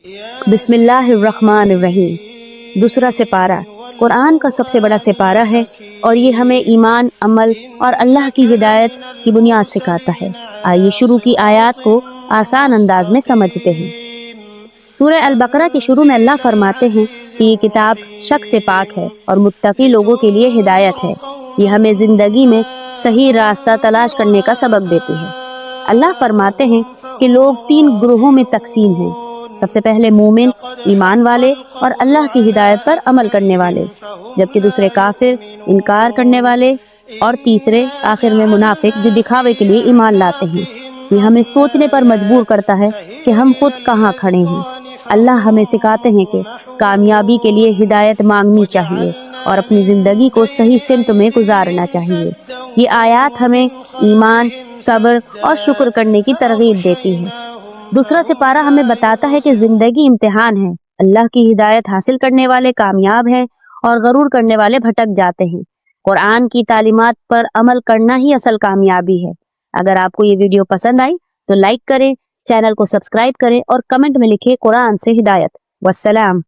بسم اللہ الرحمن الرحیم۔ دوسرا سپارہ قرآن کا سب سے بڑا سپارہ ہے اور یہ ہمیں ایمان، عمل اور اللہ کی ہدایت کی بنیاد سکھاتا ہے۔ آئیے شروع کی آیات کو آسان انداز میں سمجھتے ہیں۔ سورہ البقرہ کے شروع میں اللہ فرماتے ہیں کہ یہ کتاب شک سے پاک ہے اور متقی لوگوں کے لیے ہدایت ہے۔ یہ ہمیں زندگی میں صحیح راستہ تلاش کرنے کا سبق دیتی ہے۔ اللہ فرماتے ہیں کہ لوگ 3 گروہوں میں تقسیم ہیں۔ سب سے پہلے مومن، ایمان والے اور اللہ کی ہدایت پر عمل کرنے والے، جبکہ دوسرے کافر، انکار کرنے والے، اور تیسرے آخر میں منافق جو دکھاوے کے لیے ایمان لاتے ہیں۔ یہ ہمیں سوچنے پر مجبور کرتا ہے کہ ہم خود کہاں کھڑے ہیں۔ اللہ ہمیں سکھاتے ہیں کہ کامیابی کے لیے ہدایت مانگنی چاہیے اور اپنی زندگی کو صحیح سمت میں گزارنا چاہیے۔ یہ آیات ہمیں ایمان، صبر اور شکر کرنے کی ترغیب دیتی ہے۔ دوسرا سپارہ ہمیں بتاتا ہے کہ زندگی امتحان ہے۔ اللہ کی ہدایت حاصل کرنے والے کامیاب ہیں اور غرور کرنے والے بھٹک جاتے ہیں۔ قرآن کی تعلیمات پر عمل کرنا ہی اصل کامیابی ہے۔ اگر آپ کو یہ ویڈیو پسند آئی تو لائک کریں، چینل کو سبسکرائب کریں اور کمنٹ میں لکھیں قرآن سے ہدایت۔ والسلام۔